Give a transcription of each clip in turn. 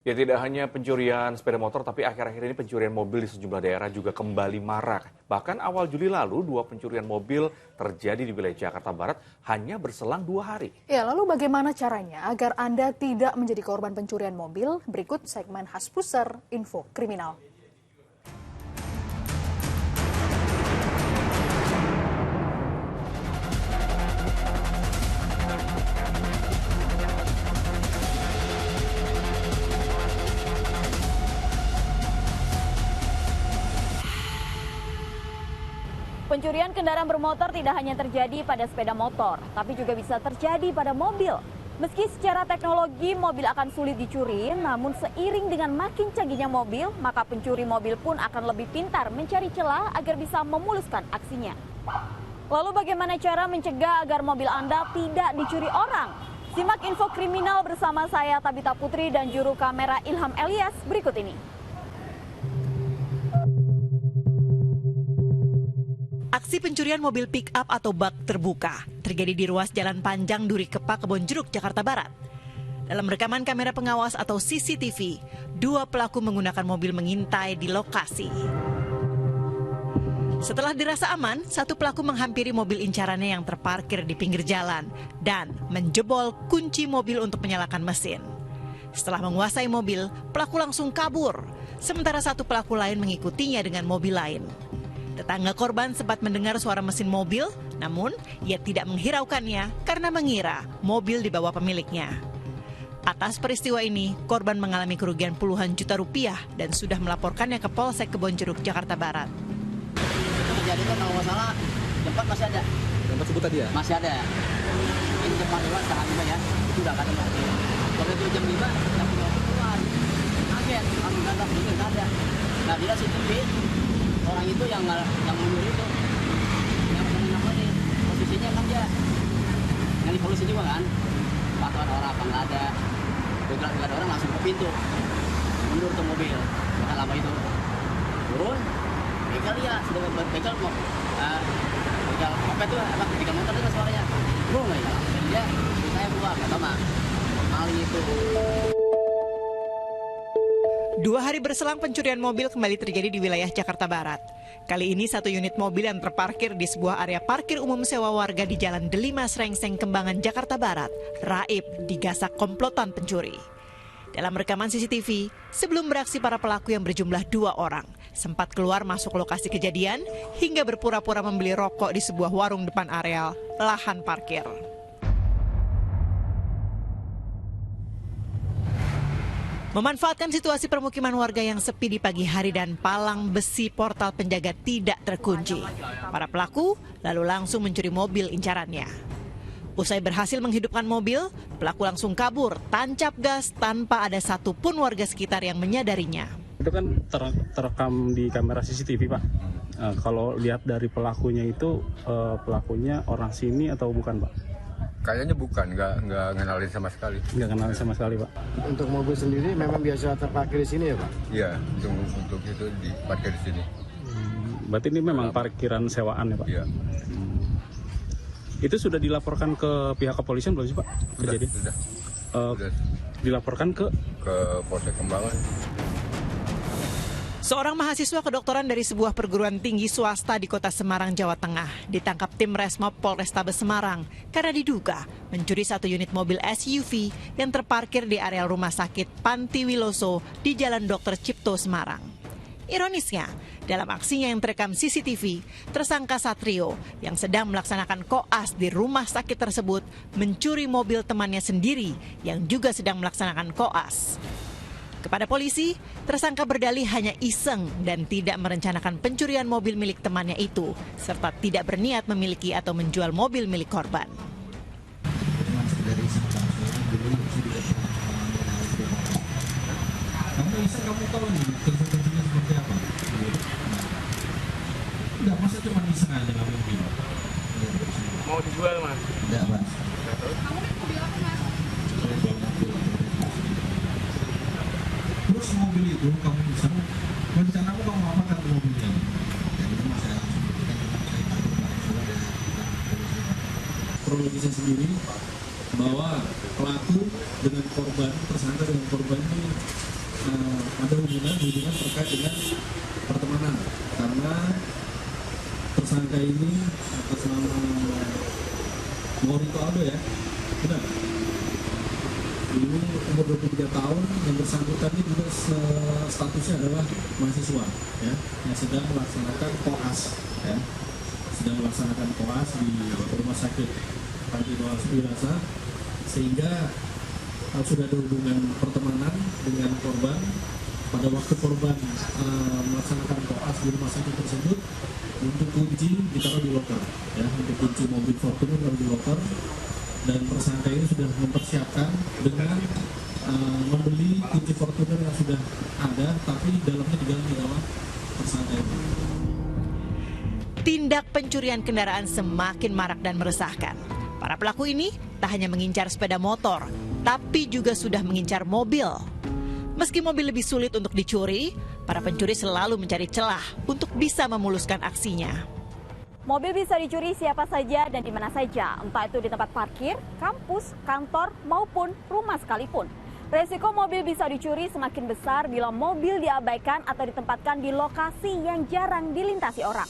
Ya, tidak hanya pencurian sepeda motor, tapi akhir-akhir ini pencurian mobil di sejumlah daerah juga kembali marak. Bahkan awal Juli lalu, 2 pencurian mobil terjadi di wilayah Jakarta Barat hanya berselang 2 hari. Ya, lalu bagaimana caranya agar Anda tidak menjadi korban pencurian mobil? Berikut segmen khas Pusar Info Kriminal. Pencurian kendaraan bermotor tidak hanya terjadi pada sepeda motor, tapi juga bisa terjadi pada mobil. Meski secara teknologi mobil akan sulit dicuri, namun seiring dengan makin canggihnya mobil, maka pencuri mobil pun akan lebih pintar mencari celah agar bisa memuluskan aksinya. Lalu bagaimana cara mencegah agar mobil Anda tidak dicuri orang? Simak info kriminal bersama saya Tabita Putri dan juru kamera Ilham Elias berikut ini. Aksi pencurian mobil pick-up atau bak terbuka terjadi di ruas Jalan Panjang Duri Kepa Kebonjeruk, Jakarta Barat. Dalam rekaman kamera pengawas atau CCTV, 2 pelaku menggunakan mobil mengintai di lokasi. Setelah dirasa aman, 1 pelaku menghampiri mobil incarannya yang terparkir di pinggir jalan dan menjebol kunci mobil untuk menyalakan mesin. Setelah menguasai mobil, pelaku langsung kabur, sementara 1 pelaku lain mengikutinya dengan mobil lain. Tetangga korban sempat mendengar suara mesin mobil, namun ia tidak menghiraukannya karena mengira mobil dibawa pemiliknya. Atas peristiwa ini, korban mengalami kerugian puluhan juta rupiah dan sudah melaporkannya ke Polsek Kebonjeruk, Jakarta Barat. Itu terjadi kan kalau nggak salah, tempat masih ada. Tempat sebut tadi ya? Masih ada. Ini tempat lewat setengah 5 ya, itu udah ada mobil. Kalau itu jam 5, jam 5 keluar. Kaget, kami nggak ada, ini nggak ada. Nah, dia CCTV. Orang itu yang menyuruh itu, yang apa nih, posisinya kan dia yang di polisi juga kan, pas ada orang apa nggak ada, begal ada orang langsung ke pintu, mundur ke mobil, nggak lama itu, turun, begal ya, sudah begal mau, begal apa itu, apa begal motor itu suaranya, bro nggak ya, dan dia saya keluar, nggak tahu mah, maling itu. 2 hari berselang pencurian mobil kembali terjadi di wilayah Jakarta Barat. Kali ini 1 unit mobil yang terparkir di sebuah area parkir umum sewa warga di Jalan Delima Srengseng, Kembangan, Jakarta Barat, raib digasak komplotan pencuri. Dalam rekaman CCTV, sebelum beraksi para pelaku yang berjumlah 2 orang, sempat keluar masuk lokasi kejadian hingga berpura-pura membeli rokok di sebuah warung depan areal lahan parkir. Memanfaatkan situasi permukiman warga yang sepi di pagi hari dan palang besi portal penjaga tidak terkunci, para pelaku lalu langsung mencuri mobil incarannya. Usai berhasil menghidupkan mobil, pelaku langsung kabur tancap gas tanpa ada satupun warga sekitar yang menyadarinya. Itu kan terekam di kamera CCTV, Pak. Kalau lihat dari pelakunya itu, pelakunya orang sini atau bukan, Pak? Kayaknya bukan, nggak ngenalin sama sekali. Nggak kenal sama sekali, Pak. Untuk mobil sendiri memang biasa terparkir di sini ya, Pak? Iya, untuk itu diparkir di sini. Berarti ini memang parkiran sewaan ya, Pak? Iya. Itu sudah dilaporkan ke pihak kepolisian belum sih, Pak? Kejadian? Sudah. Dilaporkan ke Polsek Kembangan. Seorang mahasiswa kedokteran dari sebuah perguruan tinggi swasta di kota Semarang, Jawa Tengah, ditangkap tim Resmob Polrestabes Semarang karena diduga mencuri 1 unit mobil SUV yang terparkir di areal rumah sakit Panti Wiloso di Jalan Dr. Cipto, Semarang. Ironisnya, dalam aksinya yang terekam CCTV, tersangka Satrio yang sedang melaksanakan koas di rumah sakit tersebut mencuri mobil temannya sendiri yang juga sedang melaksanakan koas. Kepada polisi, tersangka berdalih hanya iseng dan tidak merencanakan pencurian mobil milik temannya itu, serta tidak berniat memiliki atau menjual mobil milik korban. Kamu tahu nih konsekuensinya seperti apa? Enggak, masa cuma iseng aja nggak mungkin. Mau dijual, Mas? Enggak, Mas. Kamu naik mobil apa, Mas? Terus mobil itu kamu iseng, rencanamu kamu apakan mobilnya? Kronologisnya sendiri bahwa pelaku dengan korban, tersangka dengan korban ini ada hubungan terkait dengan pertemanan, karena tersangka ini atas nama Morito Aldo ya, benar. Ini umur 23 tahun, yang bersangkutan ini juga statusnya adalah mahasiswa ya, yang sedang melaksanakan koas ya, di rumah sakit Panti Wirasa, sehingga sudah ada hubungan pertemanan dengan korban. Pada waktu korban melaksanakan koas di rumah sakit tersebut, untuk kunci ditaruh di loker ya, untuk kunci mobil Fortuner ditaruh di loker, dan tersangka ini sudah mempersiapkan dengan membeli kunci Fortuner yang sudah ada, tapi dalamnya diganti oleh tersangka ini. Tindak pencurian kendaraan semakin marak dan meresahkan. Para pelaku ini tak hanya mengincar sepeda motor, tapi juga sudah mengincar mobil. Meski mobil lebih sulit untuk dicuri, para pencuri selalu mencari celah untuk bisa memuluskan aksinya. Mobil bisa dicuri siapa saja dan di mana saja, entah itu di tempat parkir, kampus, kantor, maupun rumah sekalipun. Resiko mobil bisa dicuri semakin besar bila mobil diabaikan atau ditempatkan di lokasi yang jarang dilintasi orang.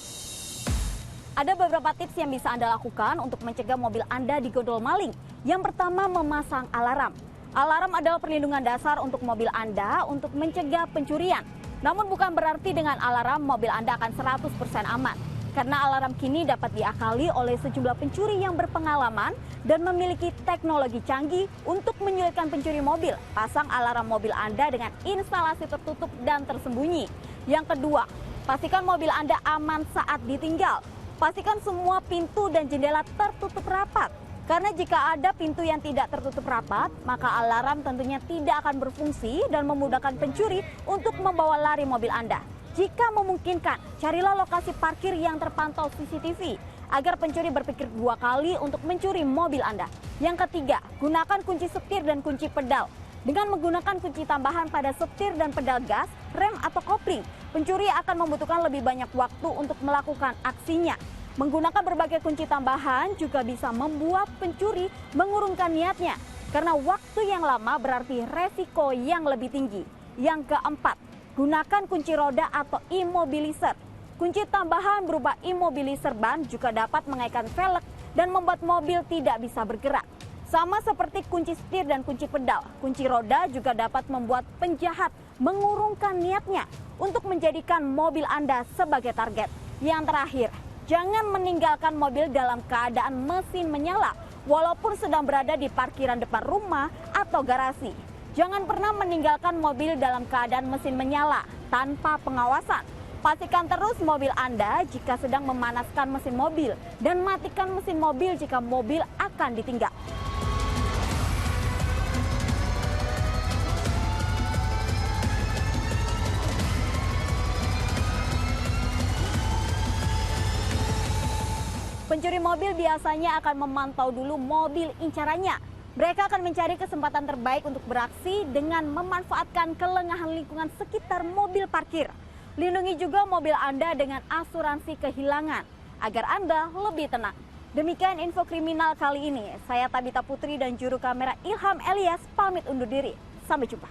Ada beberapa tips yang bisa Anda lakukan untuk mencegah mobil Anda digondol maling. Yang pertama, memasang alarm. Alarm adalah perlindungan dasar untuk mobil Anda untuk mencegah pencurian. Namun bukan berarti dengan alarm mobil Anda akan 100% aman. Karena alarm kini dapat diakali oleh sejumlah pencuri yang berpengalaman dan memiliki teknologi canggih untuk menyulitkan pencuri mobil. Pasang alarm mobil Anda dengan instalasi tertutup dan tersembunyi. Yang kedua, pastikan mobil Anda aman saat ditinggal. Pastikan semua pintu dan jendela tertutup rapat. Karena jika ada pintu yang tidak tertutup rapat, maka alarm tentunya tidak akan berfungsi dan memudahkan pencuri untuk membawa lari mobil Anda. Jika memungkinkan, carilah lokasi parkir yang terpantau CCTV agar pencuri berpikir 2 kali untuk mencuri mobil Anda. Yang ketiga, gunakan kunci setir dan kunci pedal. Dengan menggunakan kunci tambahan pada setir dan pedal gas, rem atau kopling, pencuri akan membutuhkan lebih banyak waktu untuk melakukan aksinya. Menggunakan berbagai kunci tambahan juga bisa membuat pencuri mengurungkan niatnya, karena waktu yang lama berarti resiko yang lebih tinggi. Yang keempat, gunakan kunci roda atau immobilizer. Kunci tambahan berupa immobilizer ban juga dapat mengaitkan velg dan membuat mobil tidak bisa bergerak. Sama seperti kunci setir dan kunci pedal, kunci roda juga dapat membuat penjahat mengurungkan niatnya untuk menjadikan mobil Anda sebagai target. Yang terakhir, jangan meninggalkan mobil dalam keadaan mesin menyala walaupun sedang berada di parkiran depan rumah atau garasi. Jangan pernah meninggalkan mobil dalam keadaan mesin menyala tanpa pengawasan. Pastikan terus mobil Anda jika sedang memanaskan mesin mobil dan matikan mesin mobil jika mobil akan ditinggal. Pencuri mobil biasanya akan memantau dulu mobil incarannya. Mereka akan mencari kesempatan terbaik untuk beraksi dengan memanfaatkan kelengahan lingkungan sekitar mobil parkir. Lindungi juga mobil Anda dengan asuransi kehilangan agar Anda lebih tenang. Demikian info kriminal kali ini. Saya Tabita Putri dan juru kamera Ilham Elias pamit undur diri. Sampai jumpa.